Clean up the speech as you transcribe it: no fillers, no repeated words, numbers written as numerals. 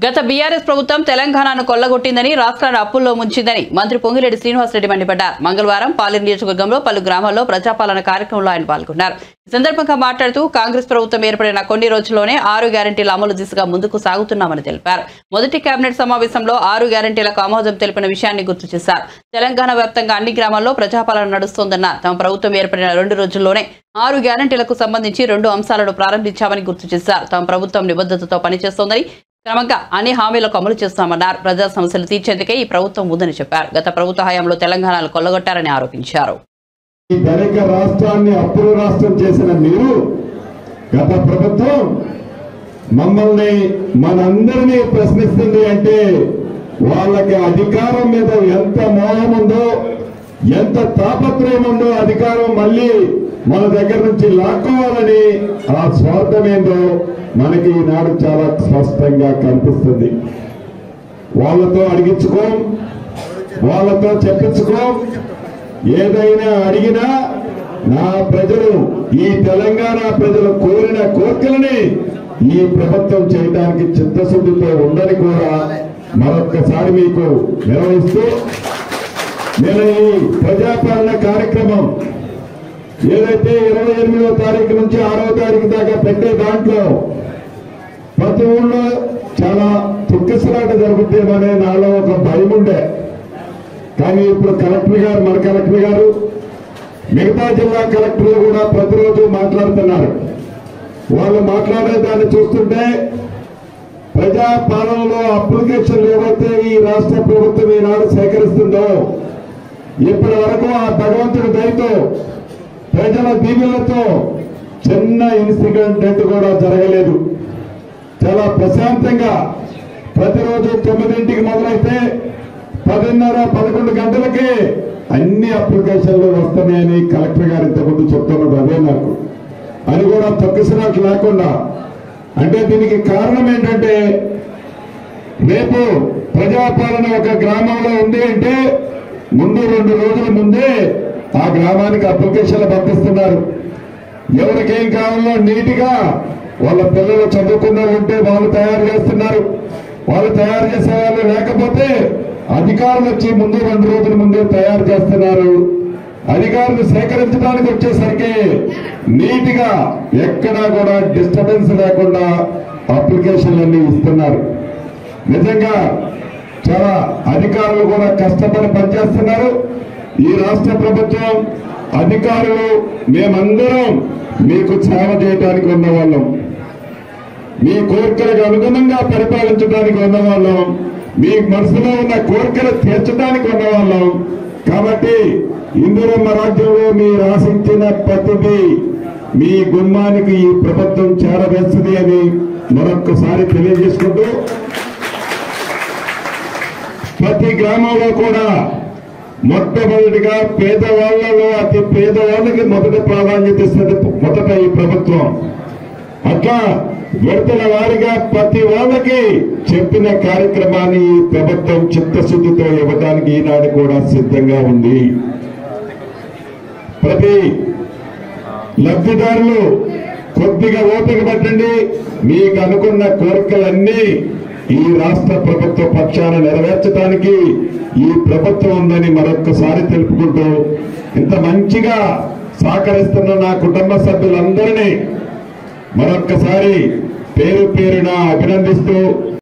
గత బీఆర్ఎస్ ప్రభుత్వం తెలంగాణను కొల్లగొట్టిందని రాష్ట్రాన్ని అప్పుల్లో ముంచిందని మంత్రి పొంగిరెడ్డి శ్రీనివాసరెడ్డి మండిపడ్డారు. మంగళవారం పాలేరు నియోజకవర్గంలో పలు గ్రామాల్లో ప్రజాపాలన కార్యక్రమంలో ఆయన పాల్గొన్నారు. ఈ సందర్భంగా మాట్లాడుతూ కాంగ్రెస్ ప్రభుత్వం ఏర్పడిన కొన్ని రోజుల్లోనే 6 గ్యారెంటీల అమలు దిశగా ముందుకు సాగుతున్నామని తెలిపారు. మొదటి కేబినెట్ సమావేశంలో 6 గ్యారెంటీలకు ఆమోదం తెలిపిన విషయాన్ని గుర్తు చేశారు. తెలంగాణ వ్యాప్తంగా అన్ని గ్రామాల్లో ప్రజాపాలన నడుస్తోందన్నారు. తమ ప్రభుత్వం ఏర్పడిన 2 రోజుల్లోనే 6 గ్యారెంటీలకు సంబంధించి 2 అంశాలను ప్రారంభించామని గుర్తు చేశారు. తమ ప్రభుత్వం నిబద్ధతతో పనిచేస్తోందని, క్రమంగా అన్ని హామీలకు అమలు చేస్తామన్నారు. ప్రజా సమస్యలు తీర్చేందుకే ఈ ప్రభుత్వం ఉందని చెప్పారు. గత ప్రభుత్వ హయాంలో తెలంగాణను కొల్లగొట్టారని ఆరోపించారు. రాష్ట్రాన్ని అప్పుల రాష్ట్రం చేసిన మీరు గత ప్రభుత్వం మమ్మల్ని మనందరినీ ప్రశ్నిస్తుంది అంటే వాళ్ళకి అధికారం మీద ఎంత మోహం ఉందో, ఎంత తాపత్రయం ఉందో, అధికారం మళ్ళీ మన దగ్గర నుంచి లాక్కోవాలని ఆ స్వార్థం ఏందో మనకి ఈనాడు చాలా స్పష్టంగా కనిపిస్తుంది. వాళ్ళతో అడిగించుకో, వాళ్ళతో చెప్పించుకో, ఏదైనా అడిగినా నా ప్రజలు, ఈ తెలంగాణ ప్రజలు కోరిన కోరికలని ఈ ప్రభుత్వం చేయడానికి చిత్తశుద్ధితో ఉందని కూడా మరొక్కసారి మీకు నిర్వహిస్తూ, నేను ఈ ప్రజాపాలన కార్యక్రమం ఏదైతే 28వ తారీఖు నుంచి 6వ తారీఖు దాకా పెట్టే దాంట్లో ప్రతి ఊళ్ళో చాలా తుక్కిసలాట జరుగుతుందనే నాలో ఒక భయం ఉండే. కానీ ఇప్పుడు మన కలెక్టర్ గారు, మిగతా జిల్లా కలెక్టర్లు కూడా ప్రతిరోజు మాట్లాడుతున్నారు. వాళ్ళు మాట్లాడే దాన్ని చూస్తుంటే ప్రజాపాలనలో అప్లికేషన్లు ఏవైతే ఈ రాష్ట్ర ప్రభుత్వం ఈనాడు సేకరిస్తుందో ఇప్పటి వరకు ఆ భగవంతుడి దయతో, ప్రజల దీవెనలతో చిన్న ఇన్సిడెంట్ కూడా జరగలేదు. చాలా ప్రశాంతంగా ప్రతిరోజు 9ంటికి మొదలైతే 10:30-11 గంటలకే అన్ని అప్లికేషన్లు వస్తున్నాయని కలెక్టర్ గారు ఇంతకుముందు చెప్తున్నది అదే నాకు. అది కూడా తొక్కిసలాట లేకుండా. అంటే దీనికి కారణం ఏంటంటే, రేపు ప్రజాపాలన ఒక గ్రామంలో ఉంది అంటే ముందు 2 రోజుల ముందే ఆ గ్రామానికి అప్లికేషన్లు పంపిస్తున్నారు. ఎవరికేం కావాలో నీట్గా వాళ్ళ పిల్లలు చదువుకున్న ఉంటే వాళ్ళు తయారు చేస్తున్నారు. వాళ్ళు తయారు చేసే వాళ్ళు లేకపోతే అధికారులు వచ్చి ముందు 2 రోజుల ముందే తయారు చేస్తున్నారు. అధికారులు సేకరించడానికి వచ్చేసరికి నీట్గా ఎక్కడా కూడా డిస్టర్బెన్స్ లేకుండా అప్లికేషన్లన్నీ ఇస్తున్నారు. నిజంగా చాలా అధికారులు కూడా కష్టపడి పనిచేస్తున్నారు. ఈ రాష్ట్ర ప్రభుత్వం అధికారులు మేమందరం మీకు సేవ చేయడానికి ఉన్నవాళ్ళం, మీ కోరికలకు అనుగుణంగా పరిపాలించడానికి ఉన్నవాళ్ళం, మీ మనసులో ఉన్న కోరికలు తీర్చడానికి ఉన్నవాళ్ళం. కాబట్టి ఇందిరమ్మ రాజ్యంలో మీరు ఆశించిన ప్రతిదీ మీ గుమ్మానికి ఈ ప్రభుత్వం చేరవేస్తుంది అని మరొక్కసారి తెలియజేసుకుంటూ, ప్రతి గ్రామంలో కూడా మొట్టమొదటిగా పేదవాళ్లలో అతి పేదవాళ్ళకి మొదటి ప్రాధాన్యత ఇస్తుంది మొదట ఈ ప్రభుత్వం. అట్లా విడతల వారిగా ప్రతి వాళ్ళకి చెప్పిన కార్యక్రమాన్ని ఈ ప్రభుత్వం చిత్తశుద్ధితో ఇవ్వడానికి ఈనాడు కూడా సిద్ధంగా ఉంది. ప్రతి లబ్ధిదారులు కొద్దిగా ఓపిక పట్టండి. మీకు అనుకున్న కోరికలన్నీ ఈ రాష్ట్ర ప్రభుత్వ పక్షాన నెరవేర్చడానికి ఈ ప్రభుత్వం ఉందని మరొక్కసారి తెలుపుకుంటూ, ఇంత మంచిగా సహకరిస్తున్న నా కుటుంబ సభ్యులందరినీ మరొక్కసారి పేరు పేరున అభినందిస్తూ